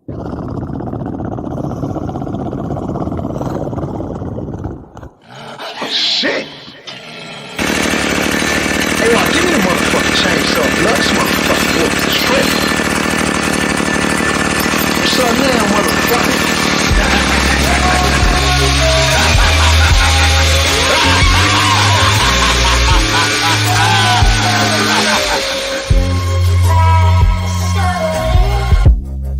Shit. Hey, yo, give me the motherfucking chainsaw, blood. This motherfucker whooped the trip. What's up now, motherfucker?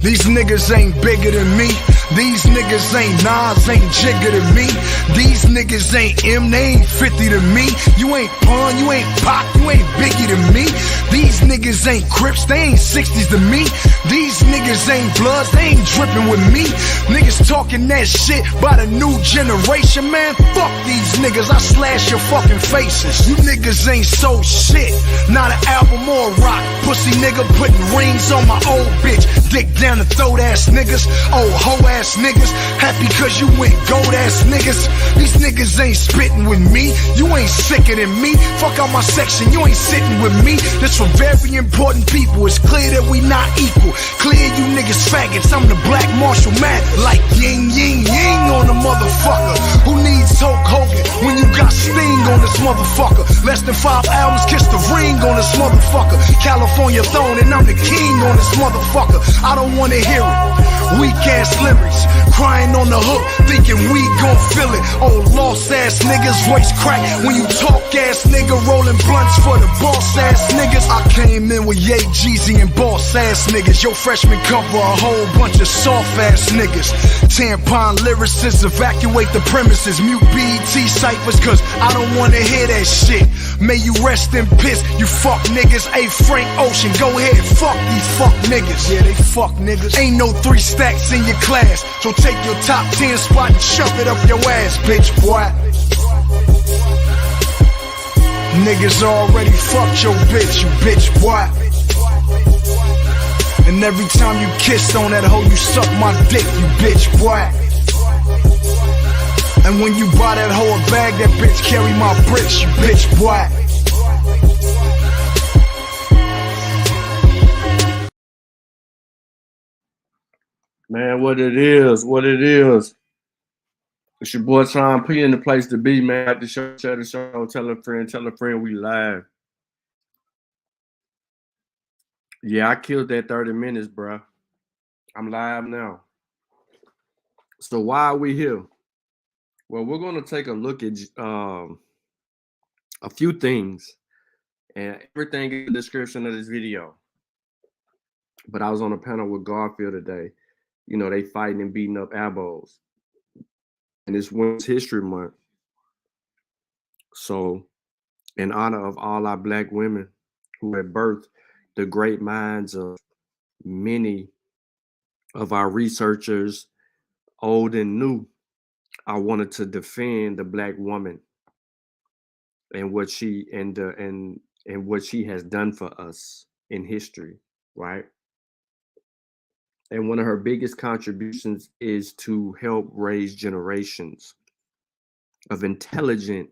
These niggas ain't bigger than me. These niggas ain't Nas, ain't Jigger than me. These niggas ain't M, they ain't 50 to me. You ain't Pun, you ain't Pac, you ain't Biggie to me. These niggas ain't Crips, they ain't 60s to me. These niggas ain't Bloods, they ain't dripping with me. Niggas talking that shit by the new generation, man. Fuck these niggas, I slash your fucking faces. You niggas ain't so shit, not an album or a rock. Pussy nigga putting rings on my old bitch. Dick down the throat ass niggas, old hoe ass niggas. Happy cause you went gold ass niggas. These niggas ain't spitting with me, you ain't sicker than me. Fuck out my section, you ain't sitting with me. This for very important people, it's clear that we not equal. Clear you niggas faggots, I'm the Black Marshall man. Like yin yin yin on a motherfucker. Who needs Hulk Hogan when you got Sting on this motherfucker? Less than 5 albums, kiss the ring on this motherfucker. California throne and I'm the king on this motherfucker. I don't wanna hear it. Weak ass lyrics, crying on the hook, thinking we gon' feel it. Oh, lost ass niggas, voice crack when you talk ass nigga, rolling blunts for the boss ass niggas. I came in with Ye, Jeezy and boss ass niggas. Your freshman cover a whole bunch of soft ass niggas. Tampon lyricists evacuate the premises. Mute BET ciphers cause I don't wanna hear that shit. May you rest in piss, you fuck niggas. Hey, Frank Ocean, go ahead, fuck these fuck niggas. Yeah, they fuck niggas. Ain't no 3 stacks in your class, so take your top 10 spot and shove it up your ass, bitch, boy. Niggas already fucked your bitch, you bitch, boy. And every time you kiss on that hoe, you suck my dick, you bitch, boy. And when you buy that hoe a bag, that bitch carry my bricks, you bitch, boy. Man, what it is. It's your boy Sean P in the place to be, man. At the show, share the show, tell a friend we live. Yeah, I killed that 30 minutes, bro. I'm live now. So why are we here? Well, we're going to take a look at a few things, and everything in the description of this video. But I was on a panel with Garfield today. You know, they fighting and beating up abos. And it's Women's History Month. So, in honor of all our Black women who have birthed the great minds of many of our researchers, old and new, I wanted to defend the Black woman and what she and what she has done for us in history, right? And one of her biggest contributions is to help raise generations of intelligent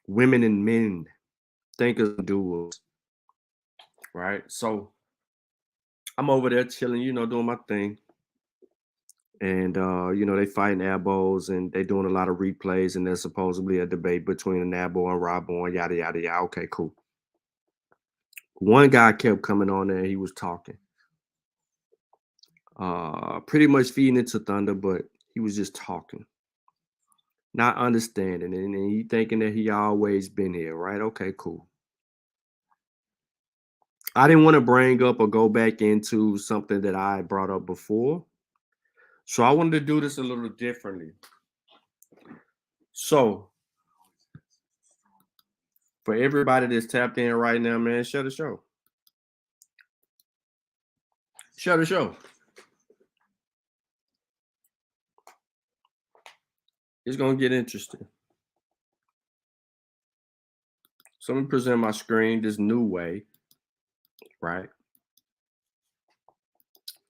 women and men, thinkers and doers, right? So I'm over there chilling, you know, doing my thing. And, you know, they fighting abos and they doing a lot of replays, and there's supposedly a debate between an abo and Robbo and yada, yada, yada. Okay, cool. One guy kept coming on there and he was talking. Pretty much feeding into thunder, but he was just talking, not understanding, and he thinking that he always been here, right? Okay, cool. I didn't want to bring up or go back into something that I brought up before, so I wanted to do this a little differently. So for everybody that's tapped in right now, man, share the show. Share the show. It's going to get interesting. So let me present my screen this new way, right?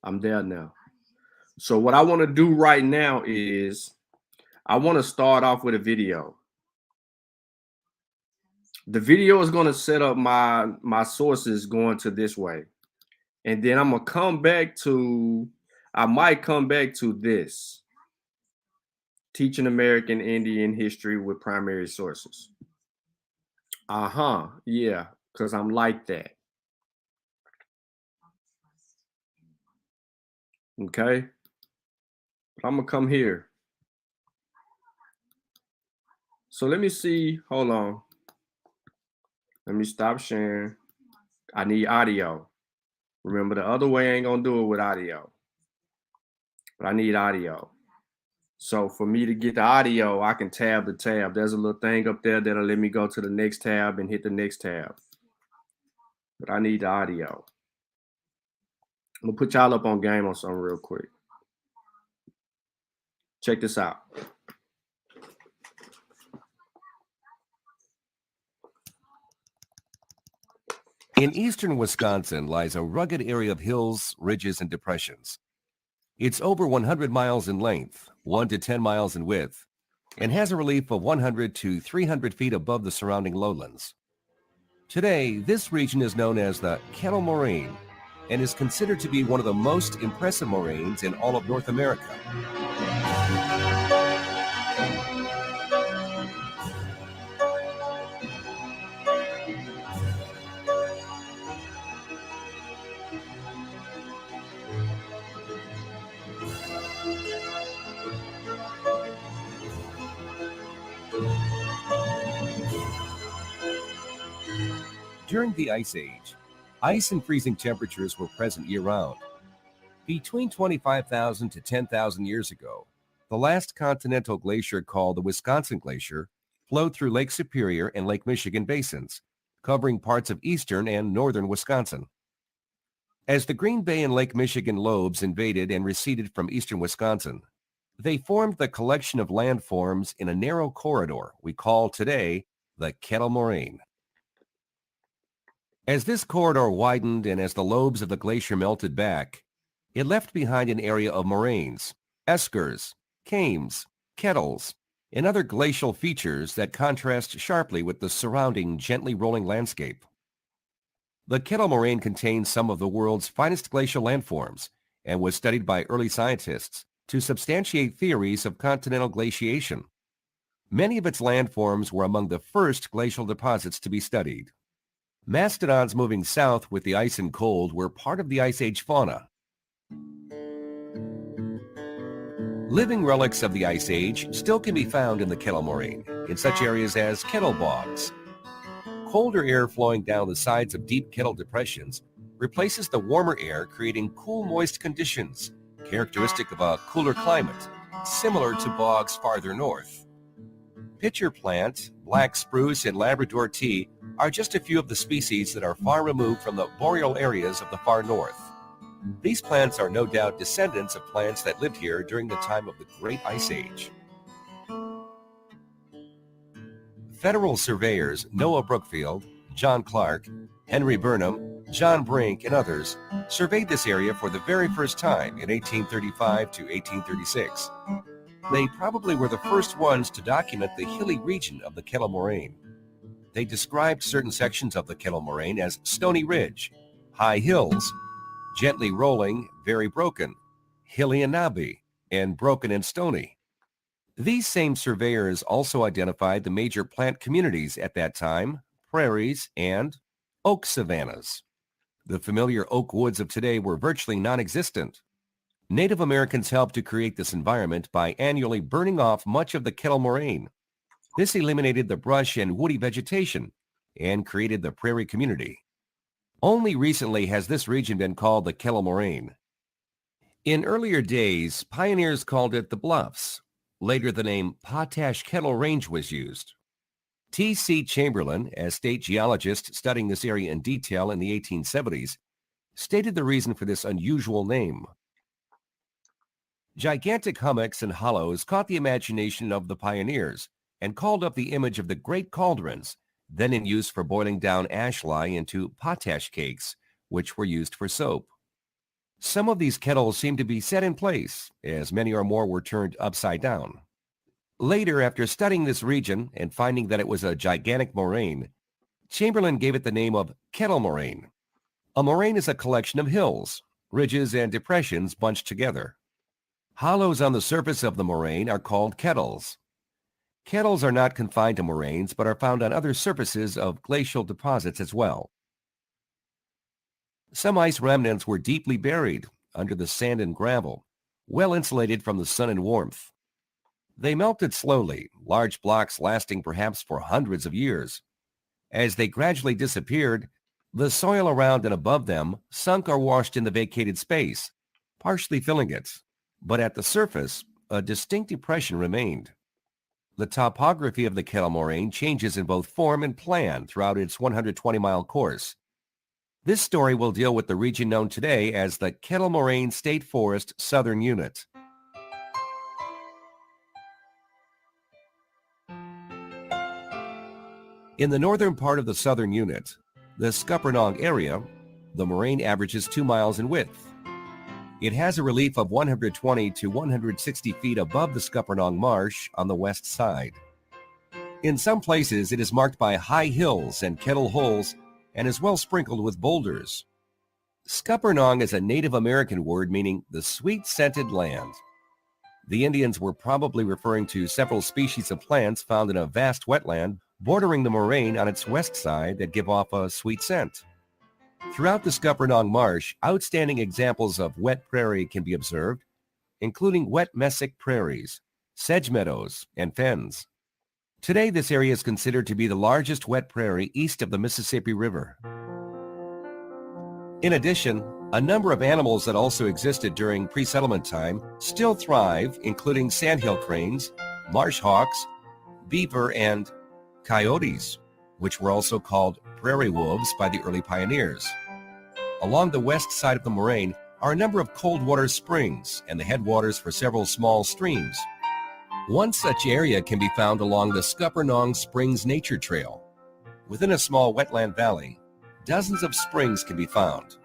I'm there now. So what I want to do right now is I want to start off with a video. The video is going to set up my sources going to this way. And then I'm gonna come back to, I might come back to this, teaching American Indian history with primary sources. Yeah, because I'm like that. Okay. But I'm gonna come here. So let me see. Hold on. Let me stop sharing. I need audio. Remember, the other way ain't gonna do it with audio. But I need audio. So for me to get the audio, I can tab the tab. There's a little thing up there that'll let me go to the next tab and hit the next tab. But I need the audio. I'm gonna put y'all up on game on something real quick. Check this out. In eastern Wisconsin lies a rugged area of hills, ridges, and depressions. It's over 100 miles in length, 1 to 10 miles in width, and has a relief of 100 to 300 feet above the surrounding lowlands. Today, this region is known as the Kettle Moraine and is considered to be one of the most impressive moraines in all of North America. During the Ice Age, ice and freezing temperatures were present year-round. Between 25,000 to 10,000 years ago, the last continental glacier, called the Wisconsin Glacier, flowed through Lake Superior and Lake Michigan basins, covering parts of eastern and northern Wisconsin. As the Green Bay and Lake Michigan lobes invaded and receded from eastern Wisconsin, they formed the collection of landforms in a narrow corridor we call today the Kettle Moraine. As this corridor widened and as the lobes of the glacier melted back, it left behind an area of moraines, eskers, kames, kettles, and other glacial features that contrast sharply with the surrounding gently rolling landscape. The Kettle Moraine contains some of the world's finest glacial landforms and was studied by early scientists to substantiate theories of continental glaciation. Many of its landforms were among the first glacial deposits to be studied. Mastodons moving south with the ice and cold were part of the Ice Age fauna. Living relics of the Ice Age still can be found in the Kettle Moraine, in such areas as kettle bogs. Colder air flowing down the sides of deep kettle depressions replaces the warmer air, creating cool, moist conditions, characteristic of a cooler climate, similar to bogs farther north. Pitcher plant, black spruce, and Labrador tea are just a few of the species that are far removed from the boreal areas of the far north. These plants are no doubt descendants of plants that lived here during the time of the Great Ice Age. Federal surveyors Noah Brookfield, John Clark, Henry Burnham, John Brink, and others surveyed this area for the very first time in 1835 to 1836. They probably were the first ones to document the hilly region of the Kettle Moraine. They described certain sections of the Kettle Moraine as stony ridge, high hills, gently rolling, very broken, hilly and knobby, and broken and stony. These same surveyors also identified the major plant communities at that time: prairies and oak savannas. The familiar oak woods of today were virtually non-existent. Native Americans helped to create this environment by annually burning off much of the Kettle Moraine. This eliminated the brush and woody vegetation and created the prairie community. Only recently has this region been called the Kettle Moraine. In earlier days, pioneers called it the Bluffs. Later, the name Potash Kettle Range was used. T.C. Chamberlain, as state geologist studying this area in detail in the 1870s, stated the reason for this unusual name. Gigantic hummocks and hollows caught the imagination of the pioneers and called up the image of the great cauldrons, then in use for boiling down ash lye into potash cakes, which were used for soap. Some of these kettles seem to be set in place, as many or more were turned upside down. Later, after studying this region and finding that it was a gigantic moraine, Chamberlain gave it the name of Kettle Moraine. A moraine is a collection of hills, ridges, and depressions bunched together. Hollows on the surface of the moraine are called kettles. Kettles are not confined to moraines but are found on other surfaces of glacial deposits as well. Some ice remnants were deeply buried under the sand and gravel, well insulated from the sun and warmth. They melted slowly, large blocks lasting perhaps for hundreds of years. As they gradually disappeared, the soil around and above them sunk or washed in the vacated space, partially filling it. But at the surface, a distinct depression remained. The topography of the Kettle Moraine changes in both form and plan throughout its 120-mile course. This story will deal with the region known today as the Kettle Moraine State Forest Southern Unit. In the northern part of the southern unit, the Scuppernong area, the moraine averages 2 miles in width. It has a relief of 120 to 160 feet above the Scuppernong Marsh on the west side. In some places, it is marked by high hills and kettle holes and is well sprinkled with boulders. Scuppernong is a Native American word meaning the sweet-scented land. The Indians were probably referring to several species of plants found in a vast wetland bordering the moraine on its west side that give off a sweet scent. Throughout the Scuppernong Marsh, outstanding examples of wet prairie can be observed, including wet mesic prairies, sedge meadows, and fens. Today, this area is considered to be the largest wet prairie east of the Mississippi River. In addition, a number of animals that also existed during pre-settlement time still thrive, including sandhill cranes, marsh hawks, beaver, and coyotes, which were also called prairie wolves by the early pioneers. Along the west side of the moraine are a number of cold water springs and the headwaters for several small streams. One such area can be found along the Scuppernong Springs Nature Trail. Within a small wetland valley, dozens of springs can be found.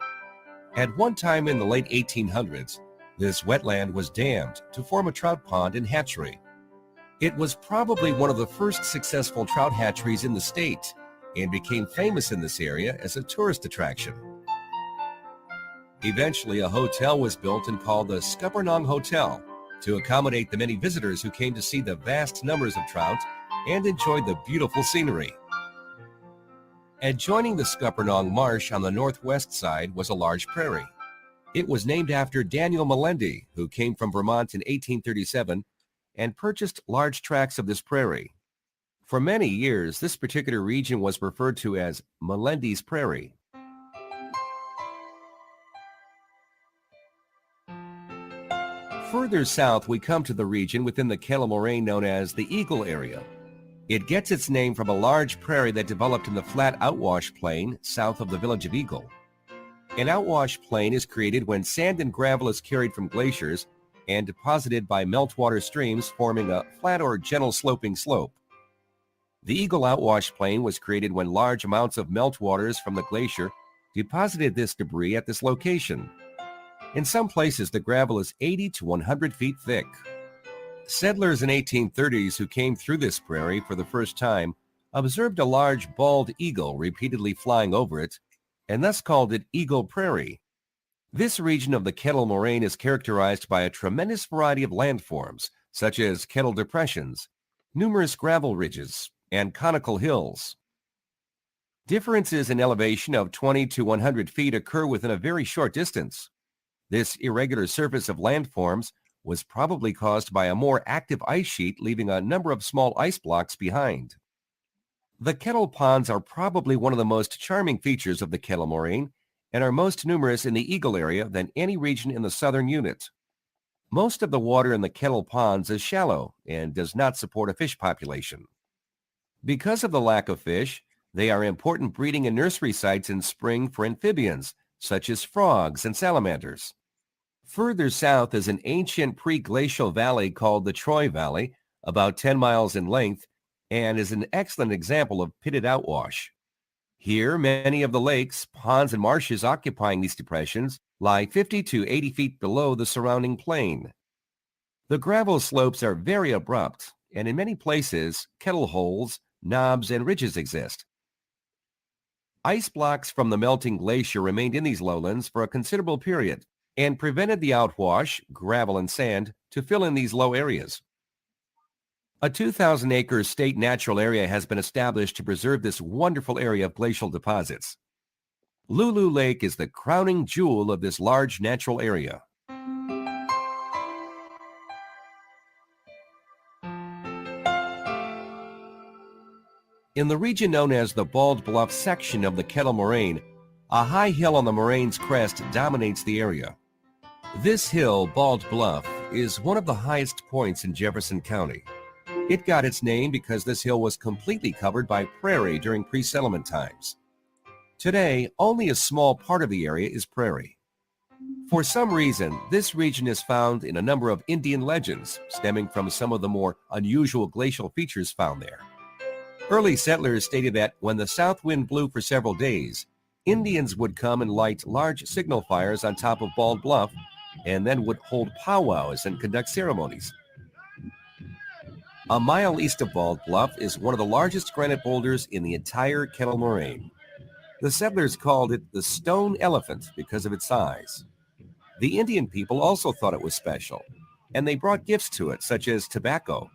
At one time in the late 1800s, this wetland was dammed to form a trout pond and hatchery. It was probably one of the first successful trout hatcheries in the state and became famous in this area as a tourist attraction. Eventually, a hotel was built and called the Scuppernong Hotel to accommodate the many visitors who came to see the vast numbers of trout and enjoyed the beautiful scenery. Adjoining the Scuppernong Marsh on the northwest side was a large prairie. It was named after Daniel Melendi, who came from Vermont in 1837 and purchased large tracts of this prairie. For many years, this particular region was referred to as Melendi's Prairie. Further south, we come to the region within the Kettle Moraine known as the Eagle area. It gets its name from a large prairie that developed in the flat outwash plain south of the village of Eagle. An outwash plain is created when sand and gravel is carried from glaciers and deposited by meltwater streams, forming a flat or gentle sloping slope. The Eagle Outwash Plain was created when large amounts of meltwaters from the glacier deposited this debris at this location. In some places, the gravel is 80 to 100 feet thick. Settlers in 1830s who came through this prairie for the first time observed a large bald eagle repeatedly flying over it, and thus called it Eagle Prairie. This region of the Kettle Moraine is characterized by a tremendous variety of landforms, such as kettle depressions, numerous gravel ridges, and conical hills. Differences in elevation of 20 to 100 feet occur within a very short distance. This irregular surface of landforms was probably caused by a more active ice sheet, leaving a number of small ice blocks behind. The kettle ponds are probably one of the most charming features of the Kettle Moraine and are most numerous in the Eagle area than any region in the southern unit. Most of the water in the kettle ponds is shallow and does not support a fish population. Because of the lack of fish, they are important breeding and nursery sites in spring for amphibians, such as frogs and salamanders. Further south is an ancient pre-glacial valley called the Troy Valley, about 10 miles in length, and is an excellent example of pitted outwash. Here, many of the lakes, ponds, and marshes occupying these depressions lie 50 to 80 feet below the surrounding plain. The gravel slopes are very abrupt, and in many places, kettle holes, knobs, and ridges exist. Ice blocks from the melting glacier remained in these lowlands for a considerable period and prevented the outwash, gravel and sand, to fill in these low areas. A 2,000-acre state natural area has been established to preserve this wonderful area of glacial deposits. Lulu Lake is the crowning jewel of this large natural area. In the region known as the Bald Bluff section of the Kettle Moraine, a high hill on the moraine's crest dominates the area. This hill, Bald Bluff, is one of the highest points in Jefferson County. It got its name because this hill was completely covered by prairie during pre-settlement times. Today, only a small part of the area is prairie. For some reason, this region is found in a number of Indian legends stemming from some of the more unusual glacial features found there. Early settlers stated that when the south wind blew for several days, Indians would come and light large signal fires on top of Bald Bluff and then would hold powwows and conduct ceremonies. A mile east of Bald Bluff is one of the largest granite boulders in the entire Kettle Moraine. The settlers called it the Stone Elephant because of its size. The Indian people also thought it was special, and they brought gifts to it, such as tobacco.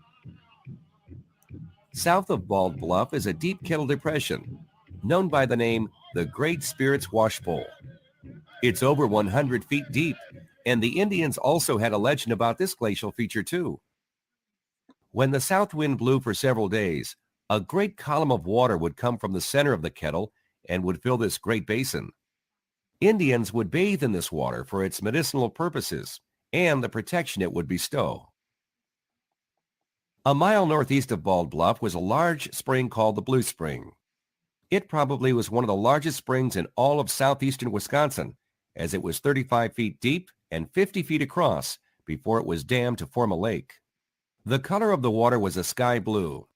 South of Bald Bluff is a deep kettle depression, known by the name the Great Spirit's Wash Bowl. It's over 100 feet deep, and the Indians also had a legend about this glacial feature too. When the south wind blew for several days, a great column of water would come from the center of the kettle and would fill this great basin. Indians would bathe in this water for its medicinal purposes and the protection it would bestow. A mile northeast of Bald Bluff was a large spring called the Blue Spring. It probably was one of the largest springs in all of southeastern Wisconsin, as it was 35 feet deep and 50 feet across before it was dammed to form a lake. The color of the water was a sky blue.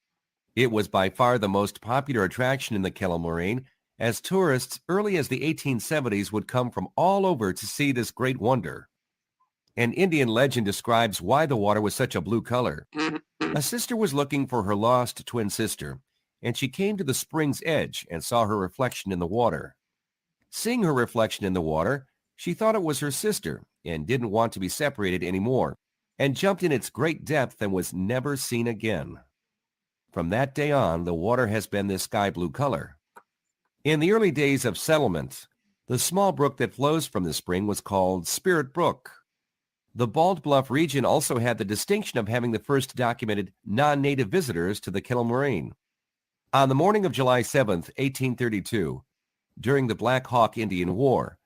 It was by far the most popular attraction in the Kettle Moraine, as tourists early as the 1870s would come from all over to see this great wonder. An Indian legend describes why the water was such a blue color. A sister was looking for her lost twin sister, and she came to the spring's edge and saw her reflection in the water. Seeing her reflection in the water, she thought it was her sister and didn't want to be separated anymore, and jumped in its great depth and was never seen again. From that day on, the water has been this sky blue color. In the early days of settlement, the small brook that flows from the spring was called Spirit Brook. The Bald Bluff region also had the distinction of having the first documented non-native visitors to the Kettle Moraine. On the morning of July 7, 1832, during the Black Hawk Indian War,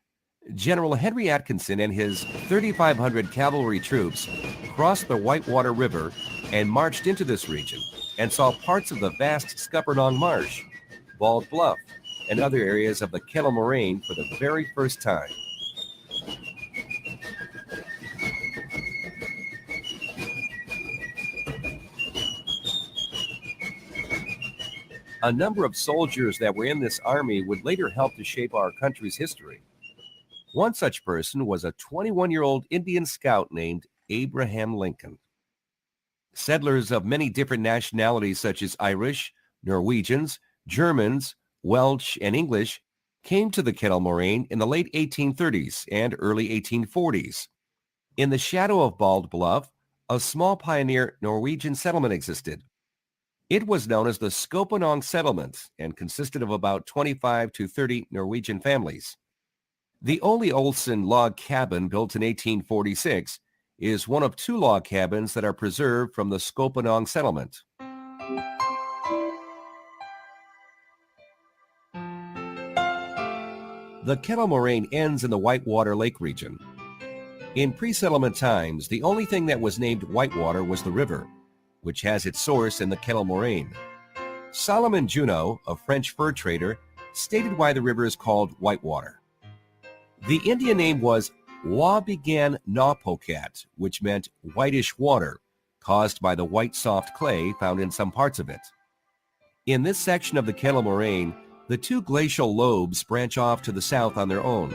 General Henry Atkinson and his 3,500 cavalry troops crossed the Whitewater River and marched into this region and saw parts of the vast Scuppernong Marsh, Bald Bluff, and other areas of the Kettle Moraine for the very first time. A number of soldiers that were in this army would later help to shape our country's history. One such person was a 21-year-old Indian scout named Abraham Lincoln. Settlers of many different nationalities such as Irish, Norwegians, Germans, Welsh, and English came to the Kettle Moraine in the late 1830s and early 1840s. In the shadow of Bald Bluff, a small pioneer Norwegian settlement existed. It was known as the Scuppernong Settlement and consisted of about 25 to 30 Norwegian families. The Ole Olsen log cabin, built in 1846, is one of 2 log cabins that are preserved from the Scuppernong settlement. The Kettle Moraine ends in the Whitewater Lake region. In pre-settlement times, the only thing that was named Whitewater was the river, which has its source in the Kettle Moraine. Solomon Juneau, a French fur trader, stated why the river is called Whitewater. The Indian name was Wabigan Nawpokat, which meant whitish water, caused by the white soft clay found in some parts of it. In this section of the Kettle Moraine, the 2 glacial lobes branch off to the south on their own.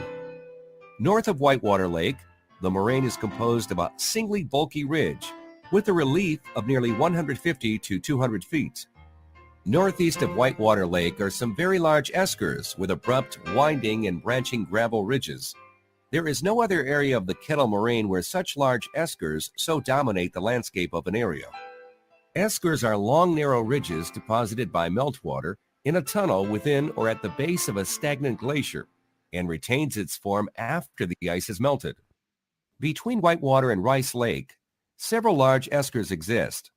North of Whitewater Lake, the moraine is composed of a singly bulky ridge with a relief of nearly 150 to 200 feet. Northeast of Whitewater Lake are some very large eskers with abrupt, winding, and branching gravel ridges. There is no other area of the Kettle Moraine where such large eskers so dominate the landscape of an area. Eskers are long, narrow ridges deposited by meltwater in a tunnel within or at the base of a stagnant glacier and retains its form after the ice is melted. Between Whitewater and Rice Lake, several large eskers exist.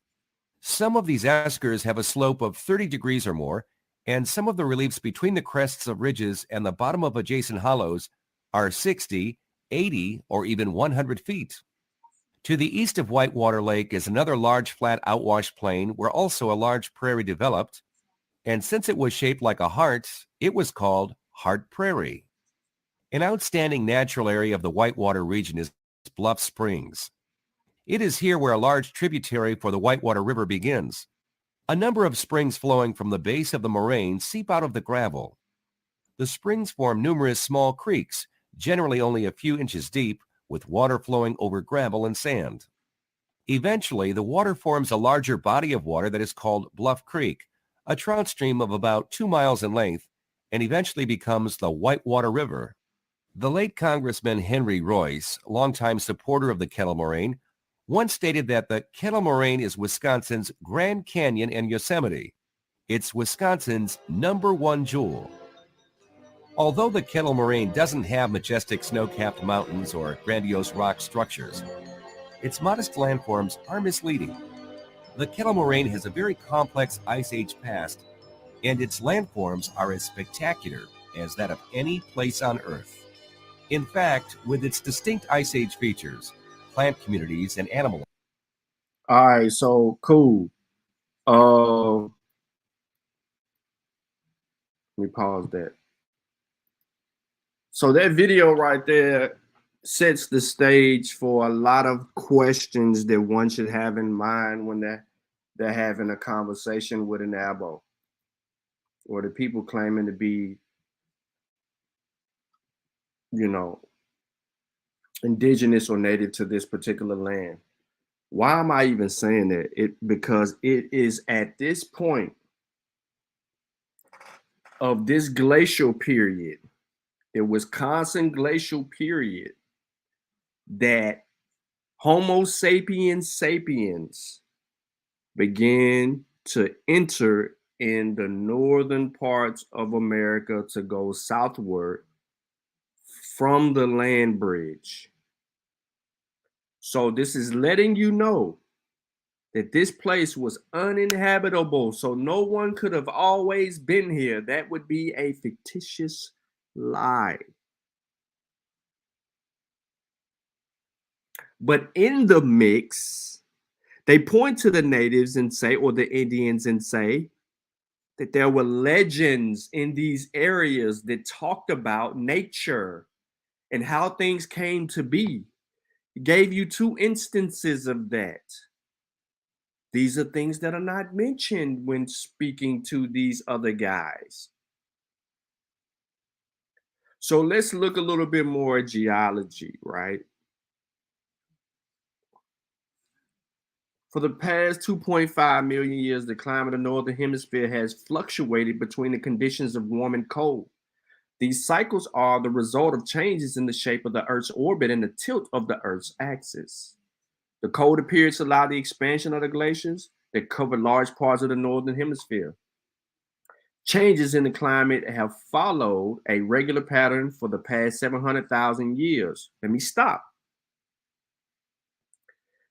Some of these eskers have a slope of 30 degrees or more, and some of the reliefs between the crests of ridges and the bottom of adjacent hollows are 60, 80, or even 100 feet. To the east of Whitewater Lake is another large flat outwash plain where also a large prairie developed, and since it was shaped like a heart, it was called Heart Prairie. An outstanding natural area of the Whitewater region is Bluff Springs. It is here where a large tributary for the Whitewater River begins. A number of springs flowing from the base of the moraine seep out of the gravel. The springs form numerous small creeks, generally only a few inches deep, with water flowing over gravel and sand. Eventually, the water forms a larger body of water that is called Bluff Creek, a trout stream of about 2 miles in length, and eventually becomes the Whitewater River. The late Congressman Henry Royce, longtime supporter of the Kettle Moraine, once stated that the Kettle Moraine is Wisconsin's Grand Canyon and Yosemite. It's Wisconsin's #1 jewel. Although the Kettle Moraine doesn't have majestic snow-capped mountains or grandiose rock structures, its modest landforms are misleading. The Kettle Moraine has a very complex Ice Age past, and its landforms are as spectacular as that of any place on Earth. In fact, with its distinct Ice Age features, plant communities, and animal. All right, so cool. Let me pause that. So that video right there sets the stage for a lot of questions that one should have in mind when they're having a conversation with an abo or the people claiming to be, you know, indigenous or native to this particular land. Why am I even saying that? Because it is at this point of this glacial period, the Wisconsin glacial period, that Homo sapiens sapiens began to enter in the northern parts of America to go southward from the land bridge. So this is letting you know that this place was uninhabitable, so no one could have always been here. That would be a fictitious lie. But in the mix, they point to the natives and say, or the Indians and say, that there were legends in these areas that talked about nature and how things came to be. He gave you 2 instances of that. These are things that are not mentioned when speaking to these other guys. So let's look a little bit more at geology, right? For the past 2.5 million years, the climate of the Northern Hemisphere has fluctuated between the conditions of warm and cold. These cycles are the result of changes in the shape of the Earth's orbit and the tilt of the Earth's axis. The colder periods allow the expansion of the glaciers that cover large parts of the Northern Hemisphere. Changes in the climate have followed a regular pattern for the past 700,000 years. Let me stop.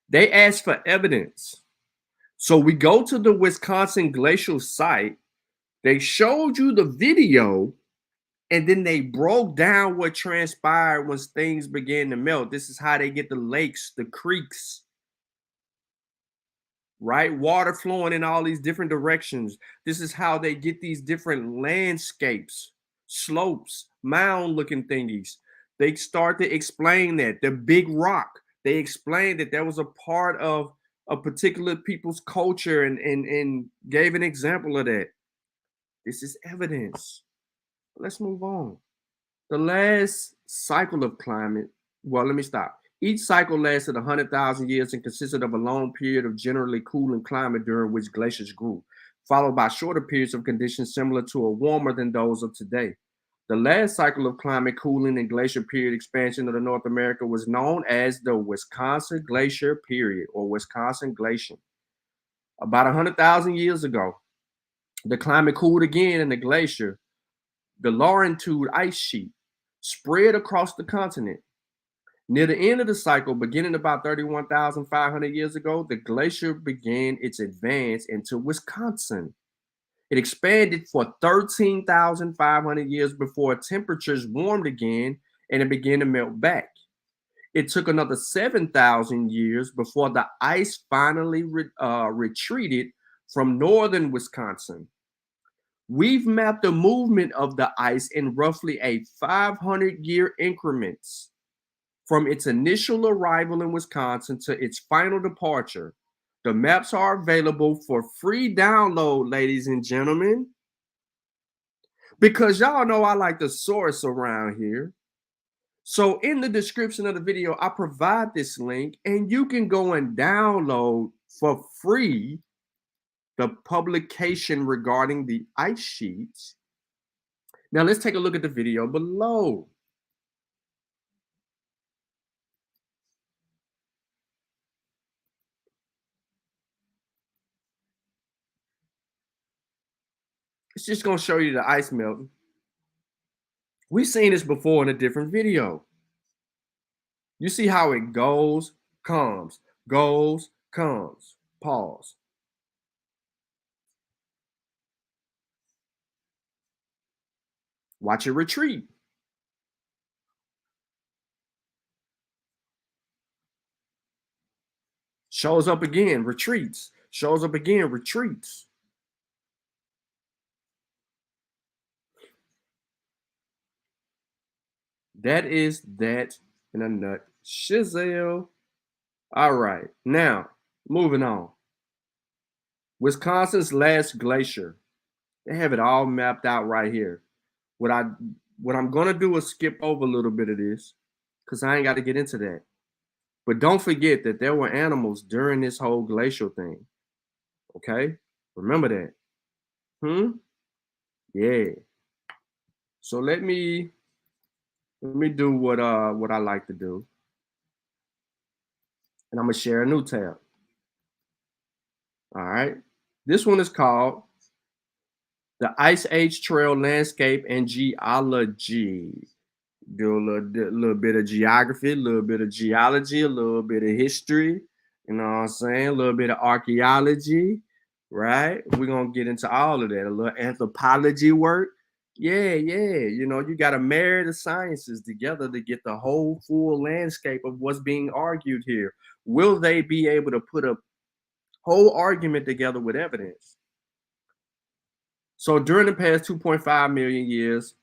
They asked for evidence. So we go to the Wisconsin glacial site. They showed you the video, and then they broke down what transpired once things began to melt. This is how they get the lakes, the creeks, right? Water flowing in all these different directions. This is how they get these different landscapes, slopes, mound-looking thingies. They start to explain that. The big rock. They explained that there was a part of a particular people's culture and gave an example of that. This is evidence. Let's move on. The last cycle of climate, well, let me stop. Each cycle lasted 100,000 years and consisted of a long period of generally cooling climate during which glaciers grew. followed by shorter periods of conditions similar to or warmer than those of today. The last cycle of climate cooling and glacier period expansion of the North America was known as the Wisconsin Glacier period or Wisconsin Glacier. About 100,000 years ago, the climate cooled again and the glacier, the Laurentide ice sheet, spread across the continent. Near the end of the cycle, beginning about 31,500 years ago, the glacier began its advance into Wisconsin. It expanded for 13,500 years before temperatures warmed again and it began to melt back. It took another 7,000 years before the ice finally retreated from northern Wisconsin. We've mapped the movement of the ice in roughly a 500-year increments from its initial arrival in Wisconsin to its final departure. The maps are available for free download, ladies and gentlemen, because y'all know I like the source around here. So in the description of the video, I provide this link and you can go and download for free the publication regarding the ice sheets. Now let's take a look at the video below. It's just going to show you the ice melting. We've seen this before in a different video. You see how it goes, comes, pause. Watch it retreat. Shows up again, retreats. Shows up again, retreats. That is that in a nut shizzle. All right, now moving on. Wisconsin's last glacier. They have it all mapped out right here. What I'm gonna do is skip over a little bit of this because I ain't got to get into that. But don't forget that there were animals during this whole glacial thing. Okay, remember that. Yeah. So let me do what I like to do. And I'm gonna share a new tab. All right. This one is called the Ice Age Trail Landscape and Geology. Do a little bit of geography, a little bit of geology, a little bit of history, you know what I'm saying? A little bit of archaeology, right? We're gonna get into all of that, a little anthropology work. Yeah. You know, you got to marry the sciences together to get the whole full landscape of what's being argued here. Will they be able to put a whole argument together with evidence? So during the past 2.5 million years,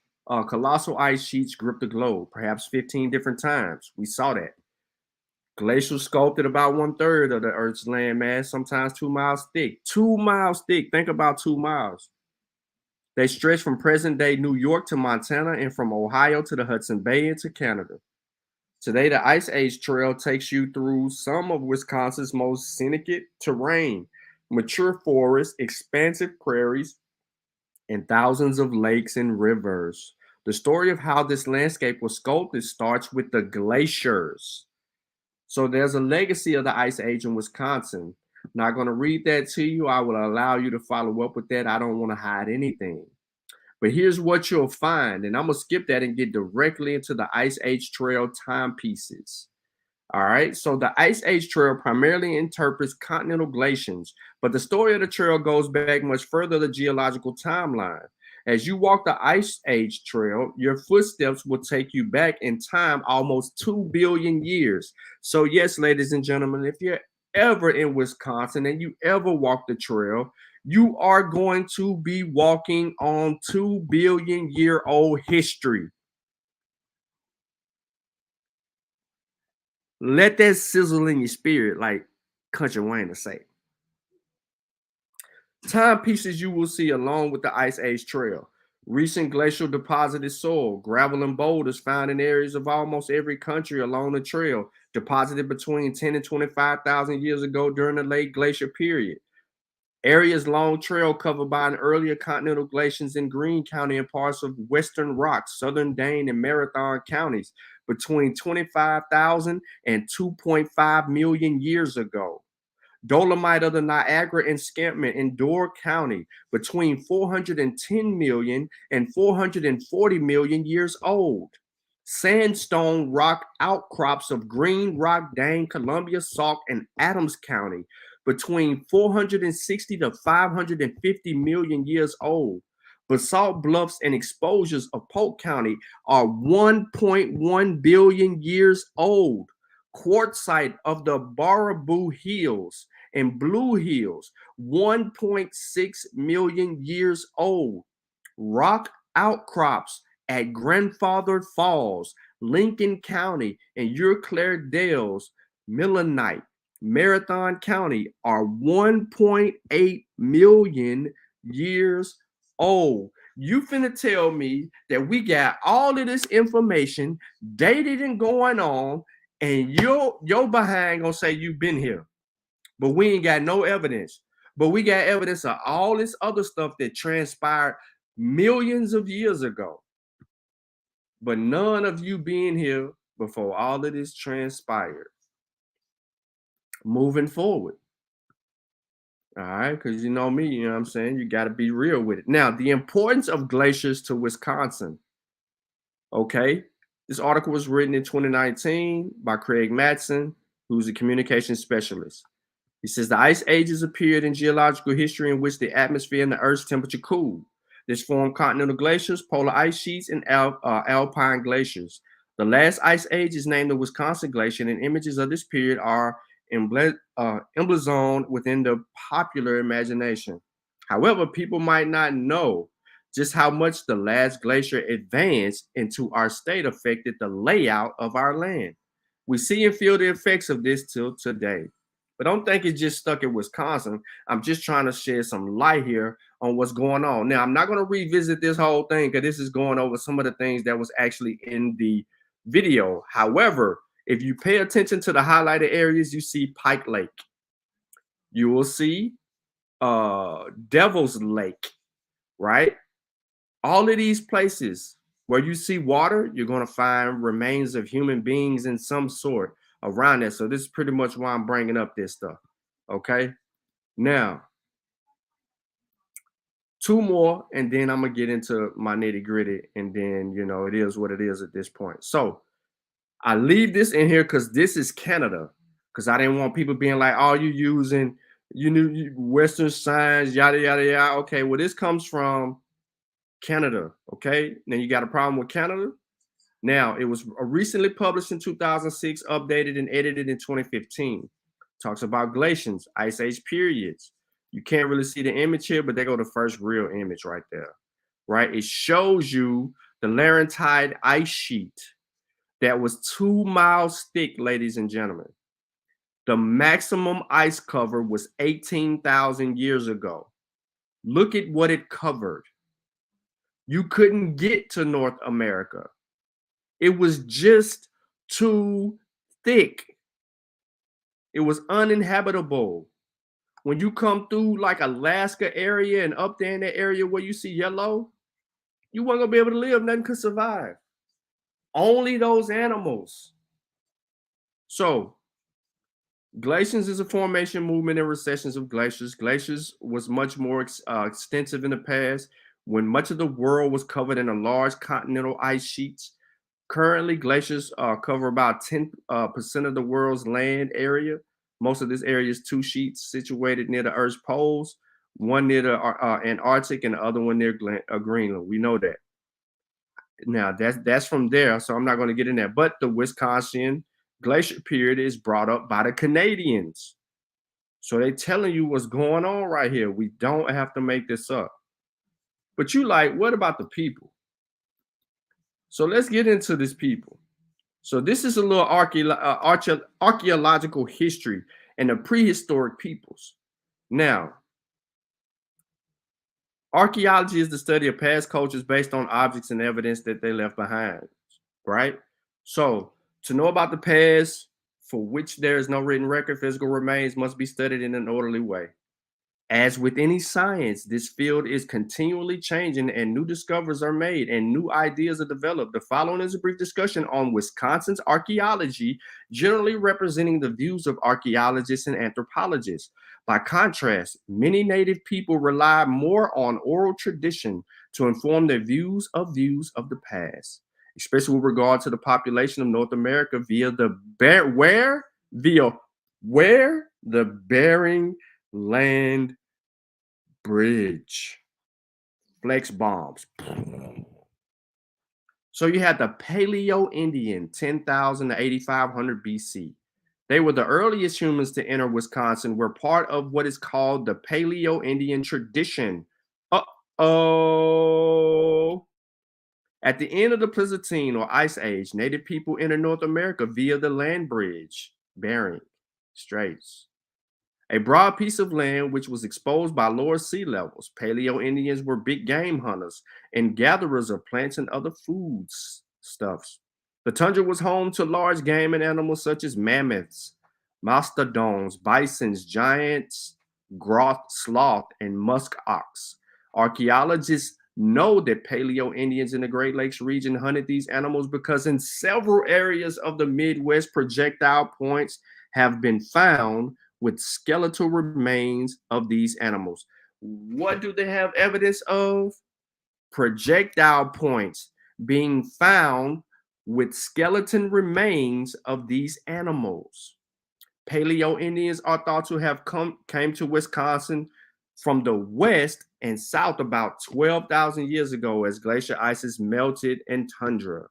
colossal ice sheets gripped the globe, perhaps 15 different times. We saw that. Glaciers sculpted about 1/3 of the Earth's landmass, sometimes 2 miles thick. 2 miles thick. Think about 2 miles. They stretch from present-day New York to Montana and from Ohio to the Hudson Bay into Canada. Today, the Ice Age Trail takes you through some of Wisconsin's most scenic terrain, mature forests, expansive prairies, and thousands of lakes and rivers. The story of how this landscape was sculpted starts with the glaciers. So there's a legacy of the Ice Age in Wisconsin. I'm not going to read that to you. I will allow you to follow up with that. I don't want to hide anything. But here's what you'll find. And I'm going to skip that and get directly into the Ice Age Trail timepieces. All right. So the Ice Age Trail primarily interprets continental glaciers, but the story of the trail goes back much further the geological timeline. As you walk the Ice Age Trail, your footsteps will take you back in time almost 2 billion years. So yes, ladies and gentlemen, if you're ever in Wisconsin and you ever walk the trail, you are going to be walking on 2 billion year old history. Let that sizzle in your spirit, like Country Wayne to say. Timepieces you will see along with the Ice Age Trail. Recent glacial deposited soil, gravel and boulders found in areas of almost every country along the trail, deposited between 10 and 25,000 years ago during the late glacier period. Area's long trail covered by an earlier continental glaciers in Greene County and parts of Western Rock, Southern Dane, and Marathon counties between 25,000 and 2.5 million years ago. Dolomite of the Niagara Escarpment in Door County between 410 million and 440 million years old. Sandstone rock outcrops of Green Rock, Dane, Columbia, Sauk, and Adams County between 460 to 550 million years old. Basalt bluffs and exposures of Polk County are 1.1 billion years old. Quartzite of the Baraboo Hills and Blue Hills, 1.6 million years old. Rock outcrops at Grandfather Falls, Lincoln County, and Eau Claire Dales, Millenite, Marathon County are 1.8 million years old. You finna tell me that we got all of this information dated and going on, and your behind gonna say you've been here, but we ain't got no evidence. But we got evidence of all this other stuff that transpired millions of years ago. But none of you being here before all of this transpired. Moving forward. All right, because you know me, you know what I'm saying? You got to be real with it. Now, the importance of glaciers to Wisconsin. Okay, this article was written in 2019 by Craig Matson, who's a communication specialist. He says the ice ages appeared in geological history in which the atmosphere and the Earth's temperature cooled. This formed continental glaciers, polar ice sheets, and alpine glaciers. The last ice age is named the Wisconsin Glacier, and images of this period are emblazoned within the popular imagination. However, people might not know just how much the last glacier advanced into our state affected the layout of our land. We see and feel the effects of this till today. But don't think it's just stuck in Wisconsin. I'm just trying to shed some light here on what's going on. Now, I'm not going to revisit this whole thing because this is going over some of the things that was actually in the video. However, if you pay attention to the highlighted areas, you see Pike Lake. You will see Devil's Lake, right? All of these places where you see water, you're going to find remains of human beings in some sort around that. So this is pretty much why I'm bringing up this stuff. Okay. Now, two more, and then I'm going to get into my nitty gritty. And then, you know, it is what it is at this point. So I leave this in here because this is Canada. Because I didn't want people being like, oh, you using, Western science, yada, yada, yada. Okay. Well, this comes from Canada. Okay. Now you got a problem with Canada? Now, it was recently published in 2006, updated and edited in 2015. Talks about glaciers, ice age periods. You can't really see the image here, but they go to the first real image right there, right? It shows you the Laurentide ice sheet that was 2 miles thick, ladies and gentlemen. The maximum ice cover was 18,000 years ago. Look at what it covered. You couldn't get to North America. It was just too thick. It was uninhabitable. When you come through like Alaska area and up there in that area where you see yellow, you weren't gonna be able to live. Nothing could survive. Only those animals. So glaciers is a formation, movement, and recessions of glaciers. Glaciers was much more extensive in the past when much of the world was covered in a large continental ice sheets. Currently, glaciers cover about 10% of the world's land area. Most of this area is two sheets situated near the Earth's poles, one near the Antarctic and the other one near Greenland. We know that. Now, that's from there, so I'm not going to get in there. But the Wisconsin glacier period is brought up by the Canadians. So they're telling you what's going on right here. We don't have to make this up. But you like, what about the people? So let's get into this people. So this is a little archaeological history and the prehistoric peoples. Now, archaeology is the study of past cultures based on objects and evidence that they left behind, right? So to know about the past for which there is no written record, physical remains must be studied in an orderly way. As with any science, this field is continually changing and new discoveries are made and new ideas are developed. The following is a brief discussion on Wisconsin's archaeology, generally representing the views of archaeologists and anthropologists. By contrast, many native people rely more on oral tradition to inform their views of the past, especially with regard to the population of North America via the Bering Land Bridge. Flex bombs. So you had the Paleo-Indian, 10,000 to 8,500 BC. They were the earliest humans to enter Wisconsin, were part of what is called the Paleo-Indian tradition. Uh-oh. At the end of the Pleistocene or Ice Age, native people entered North America via the land bridge, Bering Straits, a broad piece of land which was exposed by lower sea levels. Paleo-Indians were big game hunters and gatherers of plants and other foodstuffs. The tundra was home to large game and animals such as mammoths, mastodons, bisons, giants, groth, sloth, and musk ox. Archaeologists know that Paleo-Indians in the Great Lakes region hunted these animals because in several areas of the Midwest, projectile points have been found with skeletal remains of these animals. What do they have evidence of? Projectile points being found with skeleton remains of these animals. Paleo-Indians are thought to have came to Wisconsin from the west and south about 12,000 years ago as glacier ices melted in tundra.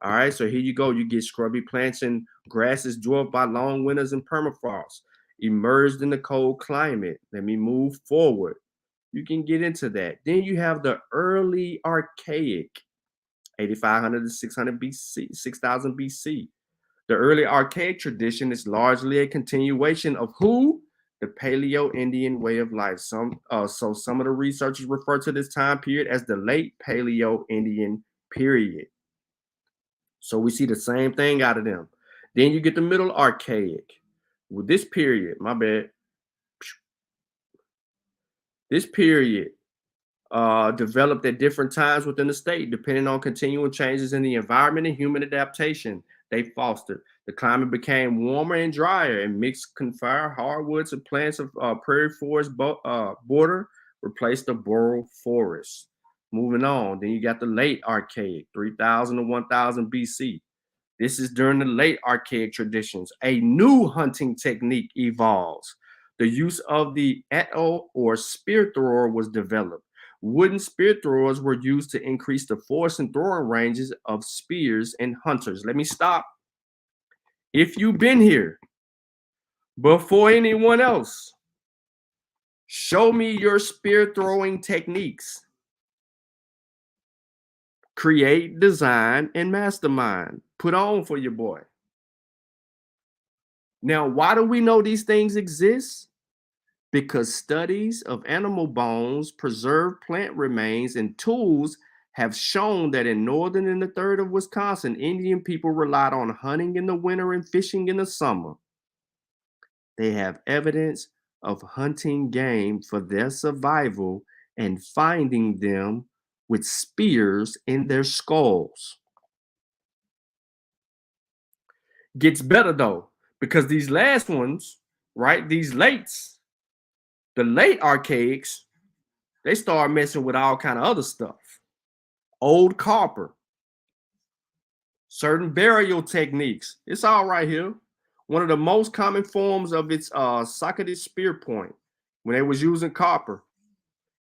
All right, so here you go. You get scrubby plants and grasses dwarfed by long winters and permafrost, emerged in the cold climate. Let me move forward. You can get into that. Then you have the early archaic, 8,500 to 600 BC, 6,000 BC. The early archaic tradition is largely a continuation of who? The Paleo-Indian way of life. So some of the researchers refer to this time period as the late Paleo-Indian period. So we see the same thing out of them. Then you get the middle archaic. With this period, my bad. This period developed at different times within the state, depending on continual changes in the environment and human adaptation they fostered. The climate became warmer and drier, and mixed conifer, hardwoods, and plants of prairie forest border replaced the boreal forest. Moving on, then you got the late archaic, 3,000 to 1,000 BC. This is during the late archaic traditions. A new hunting technique evolves. The use of the atto or spear thrower was developed. Wooden spear throwers were used to increase the force and throwing ranges of spears and hunters. Let me stop. If you've been here before anyone else, show me your spear throwing techniques. Create, design, and mastermind. Put on for your boy. Now, why do we know these things exist? Because studies of animal bones, preserved plant remains, and tools have shown that in northern and the third of Wisconsin, Indian people relied on hunting in the winter and fishing in the summer. They have evidence of hunting game for their survival and finding them with spears in their skulls. Gets better though, because these last ones, right, these lates, the late archaics, they start messing with all kind of other stuff. Old copper, certain burial techniques. It's all right here. One of the most common forms of its socketed spear point when they was using copper.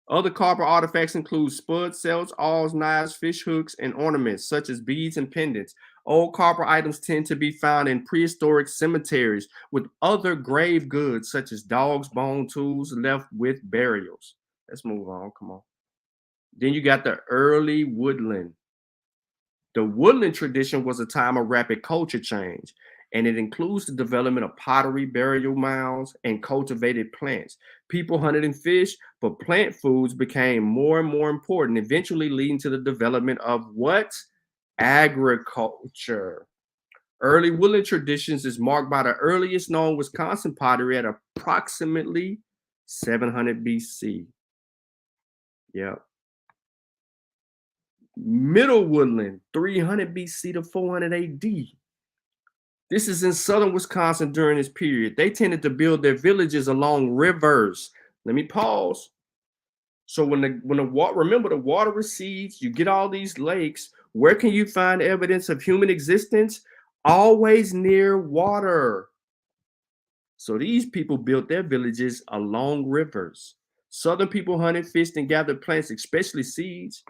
Other copper artifacts include spud cells, awls, knives, fish hooks, and ornaments such as beads and pendants. Old copper items tend to be found in prehistoric cemeteries with other grave goods such as dogs' bone tools left with burials. Let's move on. Come on. Then you got the early woodland. The woodland tradition was a time of rapid culture change, and it includes the development of pottery, burial mounds, and cultivated plants. People hunted and fished, but plant foods became more and more important, eventually leading to the development of what? Agriculture. Early woodland traditions is marked by the earliest known Wisconsin pottery at approximately 700 BC. Yep. Middle Woodland, 300 BC to 400 AD. This is in southern Wisconsin during this period. They tended to build their villages along rivers. Let me pause. So when the water, remember the water recedes, you get all these lakes. Where can you find evidence of human existence? Always near water. So these people built their villages along rivers. Southern people hunted, fished, and gathered plants, especially seeds.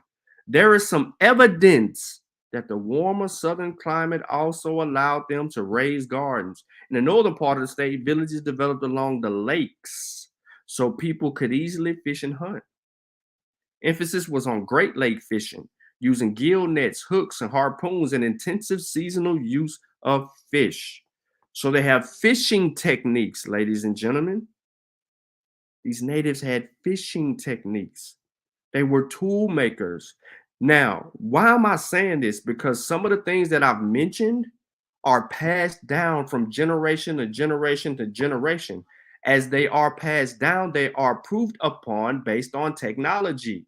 There is some evidence that the warmer southern climate also allowed them to raise gardens. In the northern part of the state, villages developed along the lakes, so people could easily fish and hunt. Emphasis was on Great Lake fishing, using gill nets, hooks, and harpoons, and intensive seasonal use of fish. So they have fishing techniques, ladies and gentlemen. These natives had fishing techniques. They were tool makers. Now, why am I saying this? Because some of the things that I've mentioned are passed down from generation to generation to generation. As they are passed down, they are proved upon based on technology.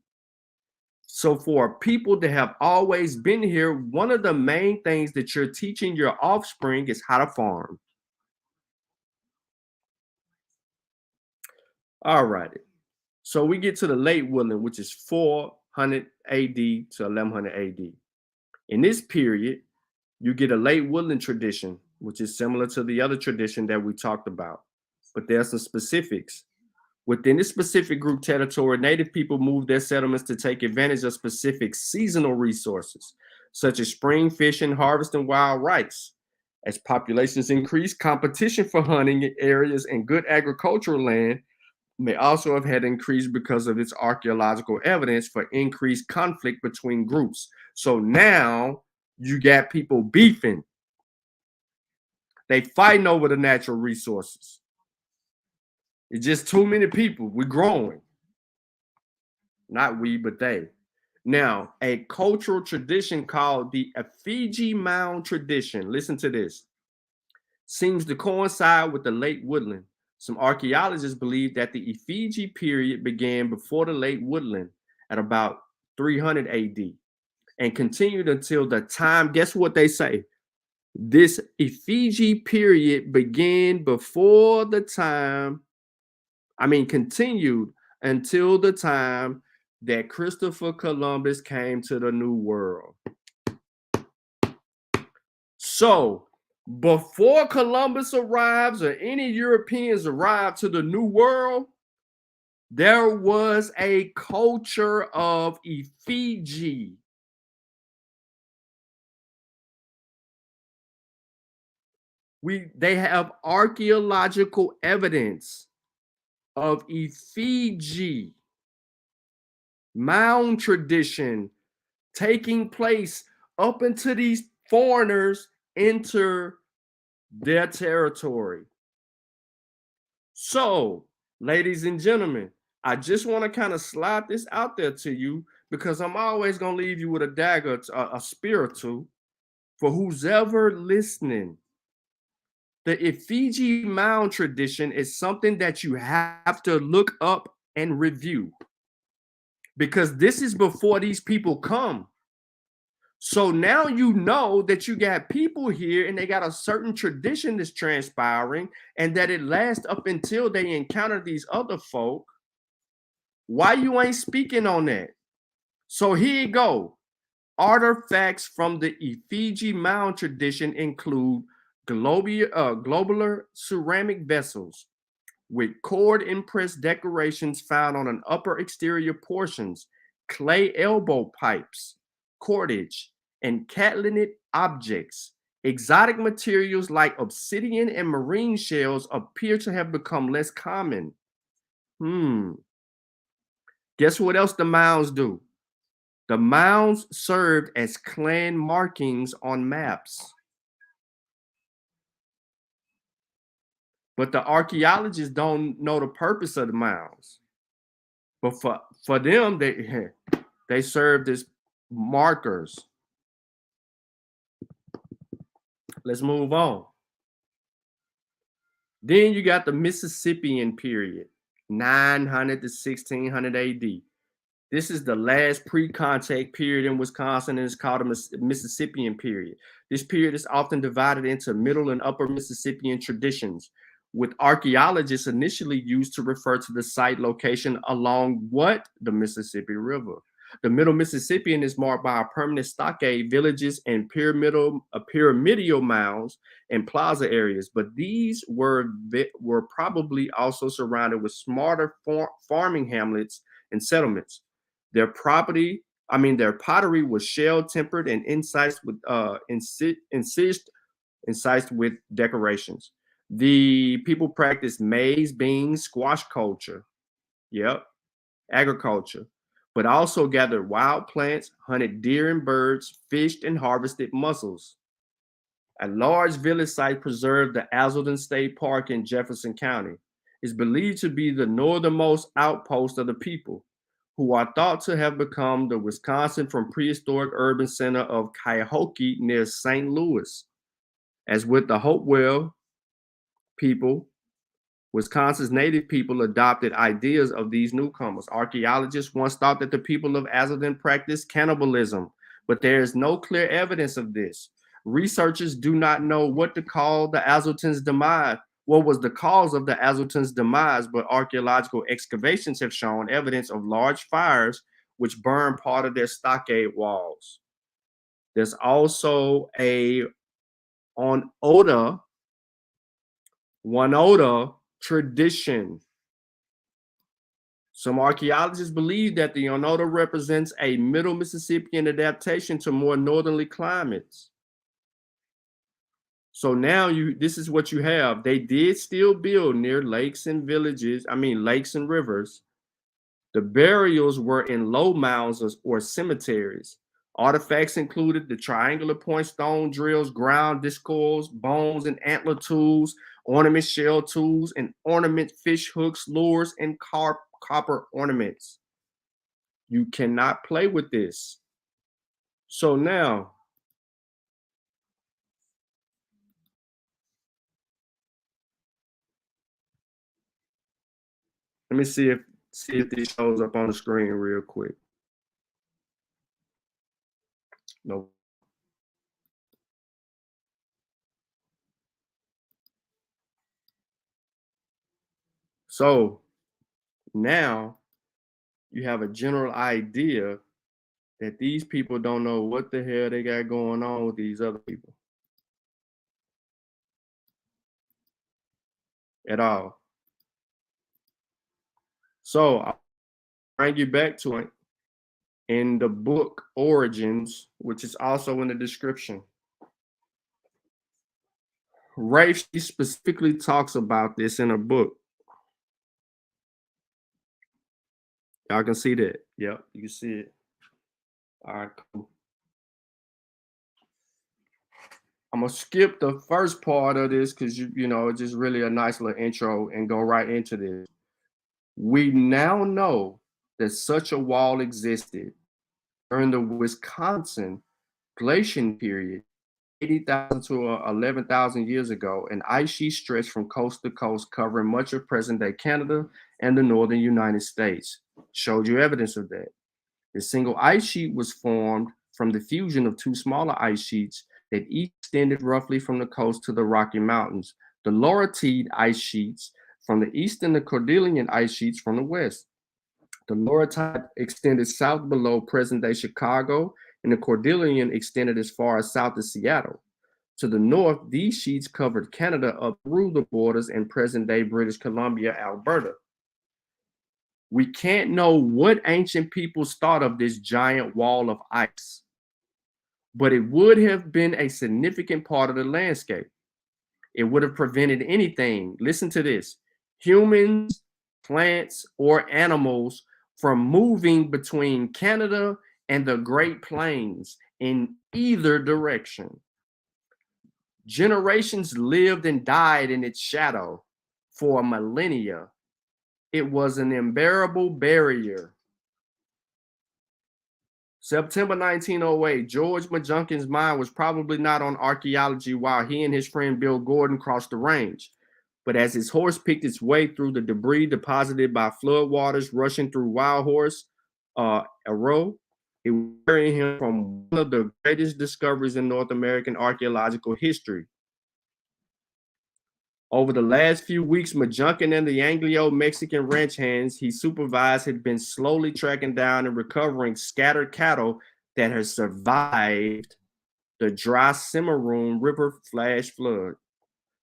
So for people that have always been here, one of the main things that you're teaching your offspring is how to farm. All righty. So we get to the late woodland, which is 400 AD to 1100 AD. In this period, you get a late woodland tradition, which is similar to the other tradition that we talked about. But there are some specifics. Within this specific group territory, native people moved their settlements to take advantage of specific seasonal resources, such as spring fishing, harvesting wild rice. As populations increase, competition for hunting areas and good agricultural land may also have had increased because of its archaeological evidence for increased conflict between groups. So now you got people beefing. They fighting over the natural resources. It's just too many people. We're growing. Not we, but they. Now, a cultural tradition called the Effigy Mound tradition, listen to this, seems to coincide with the late woodland. Some archaeologists believe that the Effigy period began before the late woodland at about 300 AD and continued until the time, guess what they say? This Effigy period began before the time, continued until the time that Christopher Columbus came to the New World. So, before Columbus arrives or any Europeans arrive to the New World, there was a culture of Effigy. They have archaeological evidence of Effigy mound tradition taking place up until these foreigners enter their territory. So, ladies and gentlemen, I just want to kind of slide this out there to you because I'm always going to leave you with a dagger, a spear or two for who's ever listening. The Effigy mound tradition is something that you have to look up and review because this is before these people come. So now you know that you got people here and they got a certain tradition that's transpiring and that it lasts up until they encounter these other folk. Why you ain't speaking on that? So here you go. Artifacts from the Effigy mound tradition include globular ceramic vessels with cord impressed decorations found on an upper exterior portions, clay elbow pipes, cordage, and catlinite objects. Exotic materials like obsidian and marine shells appear to have become less common. Guess what else the mounds do? The mounds served as clan markings on maps. But the archaeologists don't know the purpose of the mounds. But for them, they served as markers. Let's move on. Then you got the Mississippian period. 900 to 1600 AD. This is the last pre-contact period in Wisconsin, and it's called a Mississippian period. This period is often divided into middle and upper Mississippian traditions, with archaeologists initially used to refer to the site location along what? The Mississippi River. The middle Mississippian is marked by a permanent stockade, villages, and pyramidal mounds and plaza areas, but these were probably also surrounded with smarter farming hamlets and settlements. Their pottery was shell tempered and incised with decorations. The people practiced maize, beans, squash culture. Yep, agriculture, but also gathered wild plants, hunted deer and birds, fished and harvested mussels. A large village site preserved, the Azleton State Park in Jefferson County, is believed to be the northernmost outpost of the people, who are thought to have become the Wisconsin from prehistoric urban center of Cuyahoga near St. Louis. As with the Hopewell people, Wisconsin's native people adopted ideas of these newcomers. Archaeologists once thought that the people of Azleton practiced cannibalism, but there is no clear evidence of this. Researchers do not know what to call the Azleton's demise. What was the cause of the Azleton's demise, but archaeological excavations have shown evidence of large fires which burned part of their stockade walls. There's also a Oneota tradition. Some archaeologists believe that the Oneota represents a middle Mississippian adaptation to more northerly climates. So now this is what you have. They did still build near lakes and lakes and rivers. The burials were in low mounds or cemeteries. Artifacts included the triangular point stone drills, ground discos, bones and antler tools, ornament shell tools, and ornament fish hooks, lures, and copper ornaments. You cannot play with this. So now, let me see if this shows up on the screen real quick. No. So now you have a general idea that these people don't know what the hell they got going on with these other people at all. So I'll bring you back to it in the book Origins, which is also in the description. Raff specifically talks about this in a book. Y'all can see that. Yep, you can see it. All right, cool. I'm gonna skip the first part of this because it's just really a nice little intro and go right into this. We now know that such a wall existed during the Wisconsin Glacier period, 80,000 to 11,000 years ago. An ice sheet stretched from coast to coast, covering much of present-day Canada and the northern United States. Showed you evidence of that. The single ice sheet was formed from the fusion of two smaller ice sheets that each extended roughly from the coast to the Rocky Mountains. The Laurentide ice sheets from the east and the Cordilleran ice sheets from the west. The Laurentide extended south below present-day Chicago, and the Cordilleran extended as far as south as Seattle. To the north, these sheets covered Canada up through the borders in present-day British Columbia, Alberta. We can't know what ancient peoples thought of this giant wall of ice, but it would have been a significant part of the landscape. It would have prevented anything, listen to this, humans, plants, or animals from moving between Canada and the Great Plains in either direction. Generations lived and died in its shadow for millennia. It was an unbearable barrier. September 1908, George Majunkin's mind was probably not on archaeology while he and his friend Bill Gordon crossed the range. But as his horse picked its way through the debris deposited by floodwaters rushing through Wild Horse Arrow, it was carrying him from one of the greatest discoveries in North American archaeological history. Over the last few weeks, Majunkin and the Anglo-Mexican ranch hands he supervised had been slowly tracking down and recovering scattered cattle that had survived the dry Cimarron River flash flood.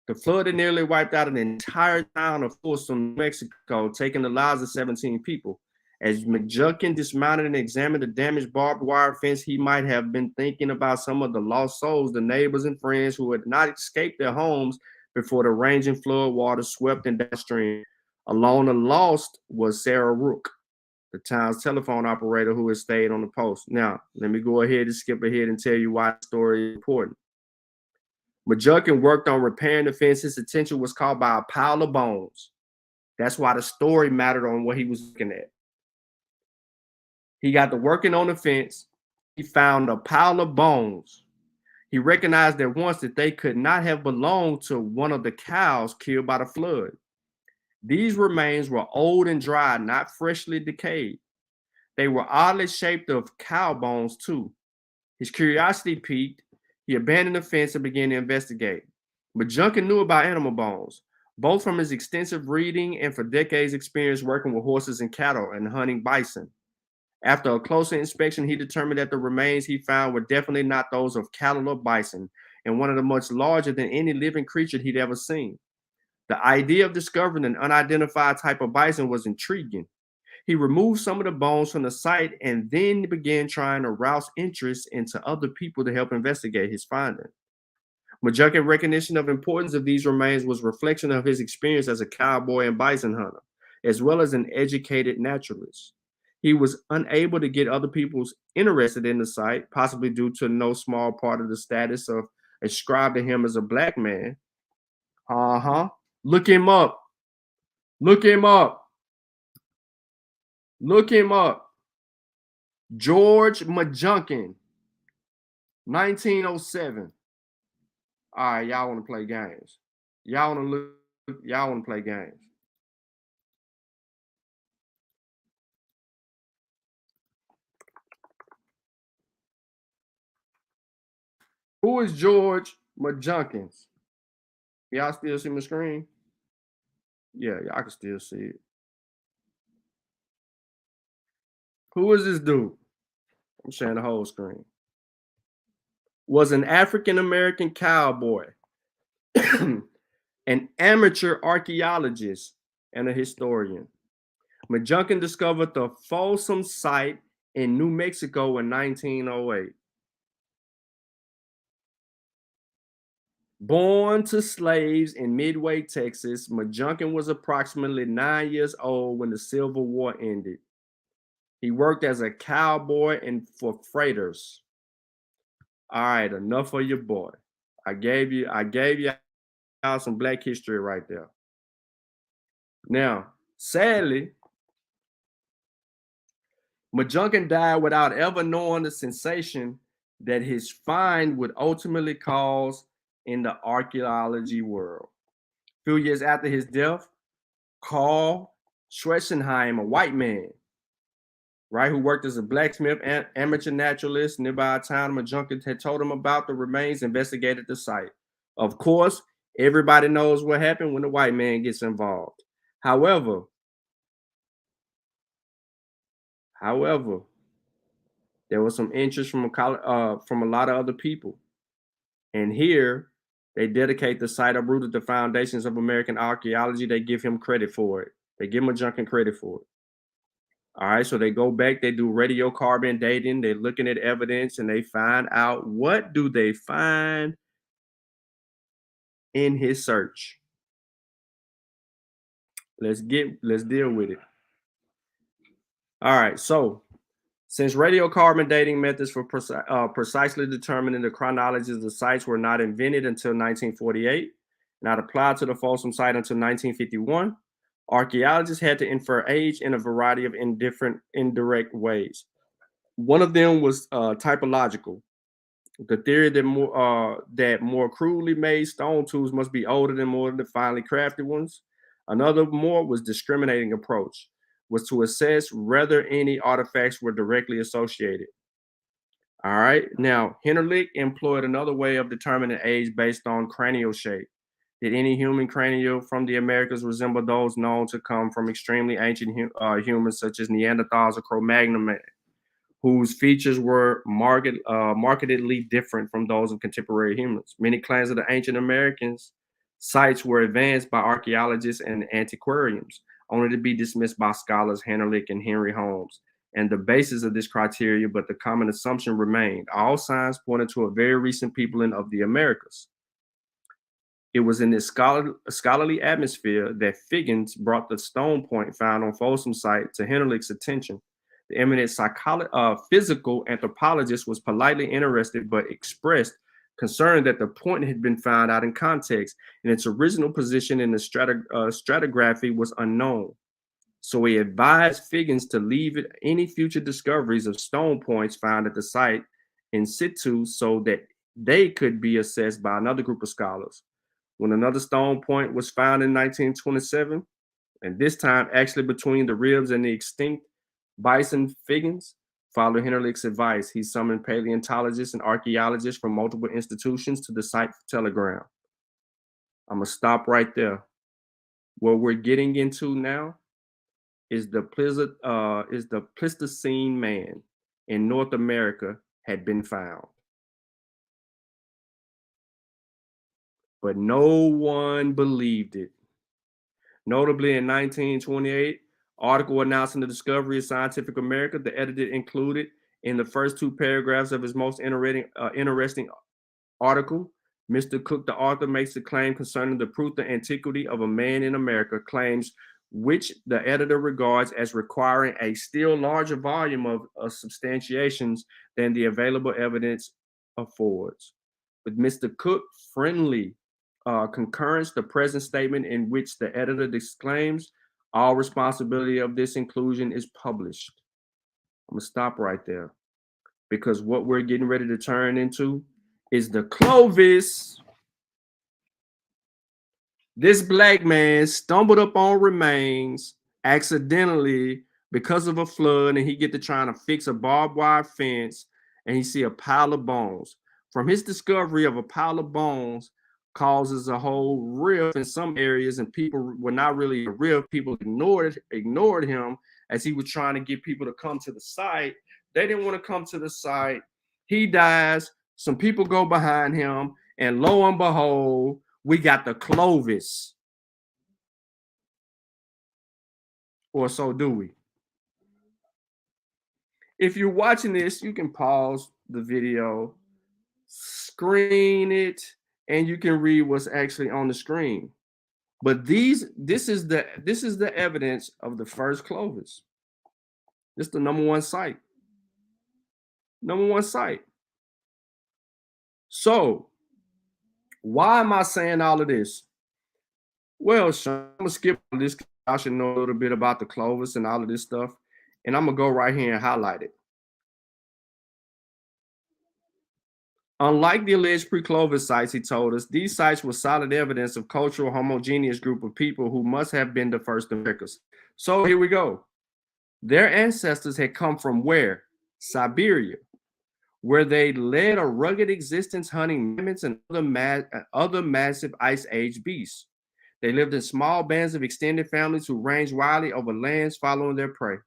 The flood had nearly wiped out an entire town of Folsom, Mexico, taking the lives of 17 people. As Majunkin dismounted and examined the damaged barbed wire fence, he might have been thinking about some of the lost souls, the neighbors and friends who had not escaped their homes before the raging flood water swept them downstream. Along the lost was Sarah Rook, the town's telephone operator who had stayed on the post. Now, let me go ahead and skip ahead and tell you why the story is important. Majunkin worked on repairing the fence. His attention was caught by a pile of bones. That's why the story mattered on what he was looking at. He got to working on the fence. He found a pile of bones. He recognized at once that they could not have belonged to one of the cows killed by the flood. These remains were old and dry, not freshly decayed. They were oddly shaped of cow bones too. His curiosity piqued. He abandoned the fence and began to investigate. Majunkin knew about animal bones, both from his extensive reading and for decades' experience working with horses and cattle and hunting bison. After a closer inspection, he determined that the remains he found were definitely not those of cattle or bison, and one of the much larger than any living creature he'd ever seen. The idea of discovering an unidentified type of bison was intriguing. He removed some of the bones from the site and then began trying to rouse interest into other people to help investigate his finding. Majunkin's recognition of the importance of these remains was a reflection of his experience as a cowboy and bison hunter, as well as an educated naturalist. He was unable to get other people interested in the site, possibly due to no small part of the status of ascribed to him as a black man. Look him up. Look him up. Look him up. George Majunkin, 1907. All right, y'all want to play games. Y'all want to play games. Who is George Majunkins? Y'all still see my screen? Yeah, y'all can still see it. Who is this dude? I'm sharing the whole screen. Was an African-American cowboy, an amateur archaeologist, and a historian. Majunkin discovered the Folsom site in New Mexico in 1908. Born to slaves in Midway, Texas, Majunkin was approximately 9 years old when the Civil War ended. He worked as a cowboy and for freighters. All right, enough of your boy. I gave you some black history right there. Now, sadly, Majunkin died without ever knowing the sensation that his find would ultimately cause in the archaeology world. A few years after his death, Carl Schwetzenheim, a white man, right, who worked as a blacksmith and amateur naturalist nearby a town, Majunkin had told him about the remains, investigated the site. Of course, everybody knows what happened when the white man gets involved. However, there was some interest from a lot of other people. And here, they dedicate the site uprooted the foundations of American archaeology. They give him credit for it. They give Majunkin credit for it. All right, so they go back, they do radiocarbon dating, they're looking at evidence, and they find out, what do they find in his search? Let's deal with it. All right, so since radiocarbon dating methods for precisely determining the chronologies of the sites were not invented until 1948, not applied to the Folsom site until 1951, archaeologists had to infer age in a variety of indirect ways. One of them was typological. The theory that more crudely made stone tools must be older than more than the finely crafted ones. Another more was discriminating approach, was to assess whether any artifacts were directly associated. All right. Now, Hennerlich employed another way of determining age based on cranial shape. Did any human cranial from the Americas resemble those known to come from extremely ancient humans such as Neanderthals or Cro-Magnon man, whose features were markedly different from those of contemporary humans? Many claims of the ancient Americans sites were advanced by archaeologists and antiquarians, only to be dismissed by scholars Hennerlich and Henry Holmes. And the basis of this criteria, but the common assumption remained. All signs pointed to a very recent peopling of the Americas. It was in this scholarly atmosphere that Figgins brought the stone point found on Folsom site to Hennerlich's attention. The eminent physical anthropologist was politely interested, but expressed concern that the point had been found out in context, and its original position in the stratigraphy was unknown. So he advised Figgins to leave any future discoveries of stone points found at the site in situ so that they could be assessed by another group of scholars. When another stone point was found in 1927, and this time actually between the ribs and the extinct bison, Figgins followed Hennerlich's advice. He summoned paleontologists and archaeologists from multiple institutions to the site for telegram. I'm gonna stop right there. What we're getting into now is the Pleistocene man in North America had been found. But no one believed it. Notably, in 1928, article announcing the discovery of Scientific American, the editor included in the first two paragraphs of his most interesting article, Mr. Cook, the author, makes a claim concerning the proof of antiquity of a man in America, claims which the editor regards as requiring a still larger volume of substantiations than the available evidence affords. With Mr. Cook friendly concurrence, the present statement in which the editor disclaims all responsibility of this inclusion is published. I'm gonna stop right there because what we're getting ready to turn into is the Clovis. This black man stumbled up on remains accidentally because of a flood, and he get to trying to fix a barbed wire fence, and he see a pile of bones. From his discovery of a pile of bones causes a whole rift in some areas, and people were not really a rift. People ignored him as he was trying to get people to come to the site. They didn't want to come to the site. He dies. Some people go behind him, and lo and behold, we got the Clovis. Or so do we. If you're watching this, you can pause the video, screen it, and you can read what's actually on the screen. But this is the evidence of the first Clovis. This is the number one site. Number one site. So, why am I saying all of this? Well, Sean, I'm gonna skip this. I should know a little bit about the Clovis and all of this stuff, and I'm gonna go right here and highlight it. Unlike the alleged pre-Clovis sites, he told us, these sites were solid evidence of cultural homogeneous group of people who must have been the first Americans. So here we go. Their ancestors had come from where? Siberia, where they led a rugged existence hunting mammoths and other massive ice age beasts. They lived in small bands of extended families who ranged wildly over lands following their prey.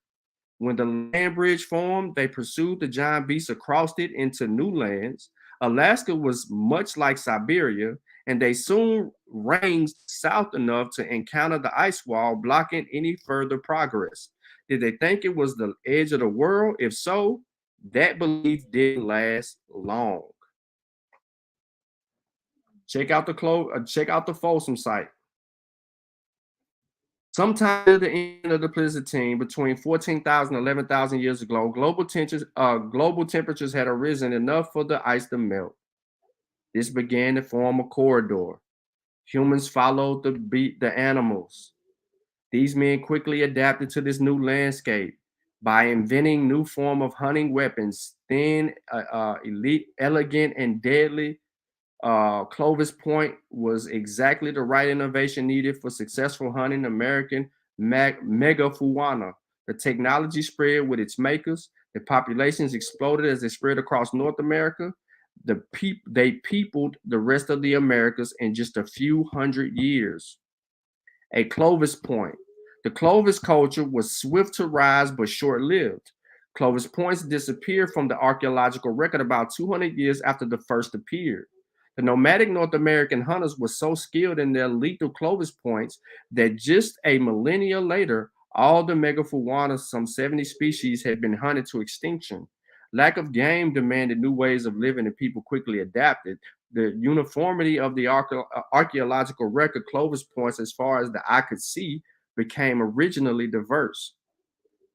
When the land bridge formed, they pursued the giant beasts across it into new lands. Alaska was much like Siberia, and they soon ranged south enough to encounter the ice wall, blocking any further progress. Did they think it was the edge of the world? If so, that belief didn't last long. Check out the Folsom site. Sometime at the end of the Pleistocene, between 14,000 and 11,000 years ago, global temperatures had arisen enough for the ice to melt. This began to form a corridor. Humans followed the animals. These men quickly adapted to this new landscape. by inventing new form of hunting weapons, thin, elite, elegant, and deadly. Clovis Point was exactly the right innovation needed for successful hunting American megafauna. The technology spread with its makers. The populations exploded as they spread across North America. They peopled the rest of the Americas in just a few hundred years. A Clovis Point. The Clovis culture was swift to rise but short-lived. Clovis points disappeared from the archaeological record about 200 years after the first appeared. The nomadic North American hunters were so skilled in their lethal Clovis points that just a millennia later, all the megafauna, some 70 species, had been hunted to extinction. Lack of game demanded new ways of living, and people quickly adapted. The uniformity of the archaeological record, Clovis points, as far as the eye could see, became originally diverse.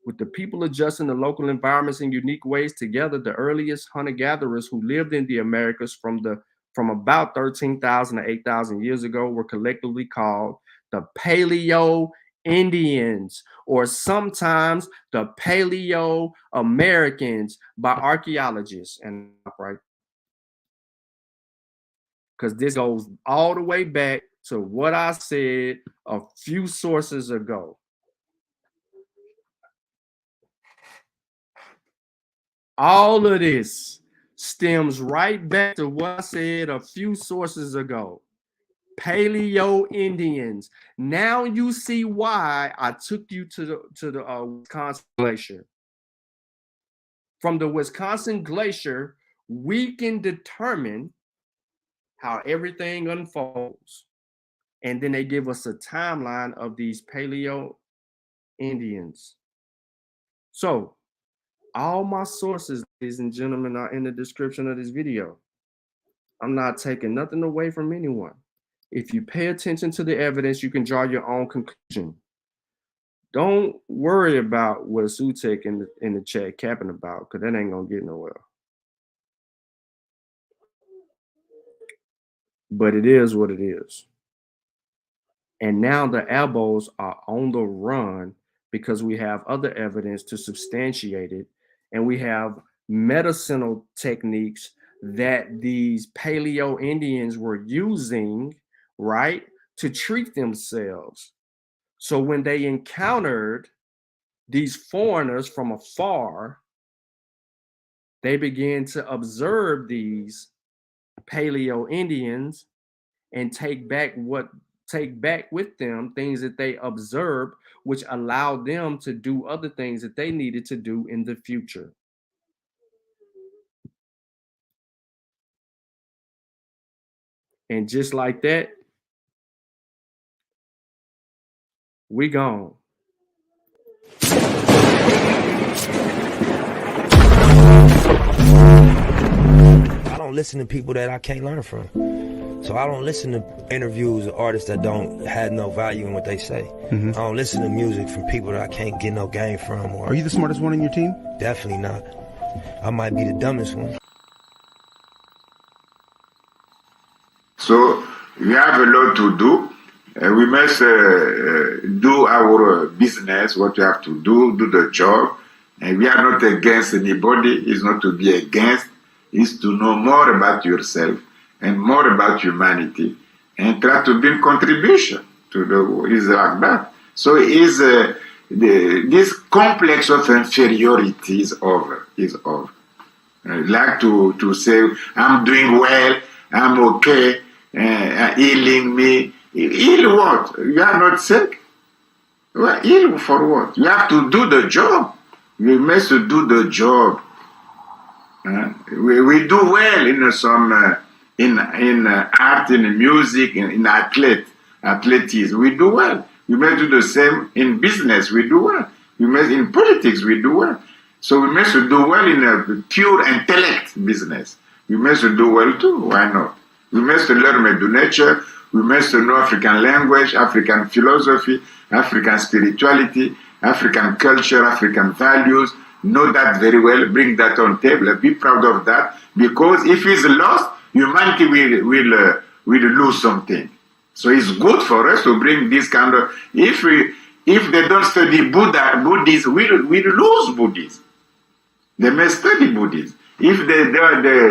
With the people adjusting to local environments in unique ways together, the earliest hunter-gatherers who lived in the Americas from about 13,000 to 8,000 years ago were collectively called the Paleo Indians, or sometimes the Paleo Americans by archaeologists. And right, because this goes all the way back to what I said a few sources ago. All of this stems right back to what I said a few sources ago. Paleo Indians. Now you see why I took you to the Wisconsin Glacier. From the Wisconsin Glacier, we can determine how everything unfolds. And then they give us a timeline of these Paleo Indians. So all my sources, ladies and gentlemen, are in the description of this video. I'm not taking nothing away from anyone. If you pay attention to the evidence, you can draw your own conclusion. Don't worry about what Sutek in the chat capping about, because that ain't gonna get nowhere. But it is what it is. And now the Abos are on the run because we have other evidence to substantiate it. And we have medicinal techniques that these Paleo Indians were using, right, to treat themselves. So when they encountered these foreigners from afar, they began to observe these Paleo Indians and take back with them things that they observed, which allowed them to do other things that they needed to do in the future. And just like that, we gone. I don't listen to people that I can't learn from. So I don't listen to interviews of artists that don't have no value in what they say. I don't listen to music from people that I can't get no game from. Are you the smartest one in your team? Definitely not. I might be the dumbest one. So we have a lot to do. We must do our business, what we have to do the job. And we are not against anybody. It's not to be against. It's to know more about yourself and more about humanity and try to bring contribution to the is like that. So this complex of inferiority is over. Like to say, I'm doing well, I'm okay, healing me. Heal what? You are not sick. Well, heal for what? You have to do the job. We must do the job. We do well in some in art, in music, in athleticism. We do well. We must do the same in business. We do well. We must in politics. We do well. So we must do well in a pure intellect business. We must do well too. Why not? We must learn Medu nature. We must know African language, African philosophy, African spirituality, African culture, African values. Know that very well. Bring that on table. Be proud of that. Because if it's lost, humanity will lose something. So it's good for us to bring this kind of. If If they don't study Buddhism, we lose Buddhism. They may study Buddhism. If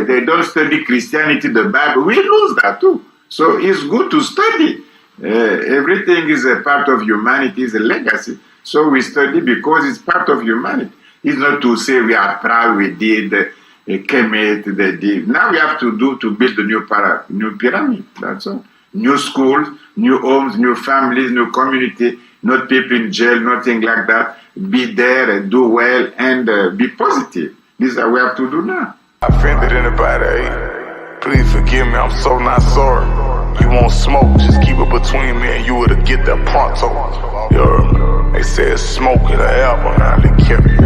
they don't study Christianity, the Bible, we lose that too. So it's good to study. Everything is a part of humanity, is a legacy. So we study because it's part of humanity. It's not to say we are proud, we did, Kemet, they did. Now we have to build a new pyramid. That's all. New schools, new homes, new families, new community, not people in jail, nothing like that. Be there and do well and be positive. This is what we have to do now. I offended anybody, please forgive me, I'm so not sorry. You won't smoke, just keep it between me and you to get that pronto. They said smoke in the air behind the carry.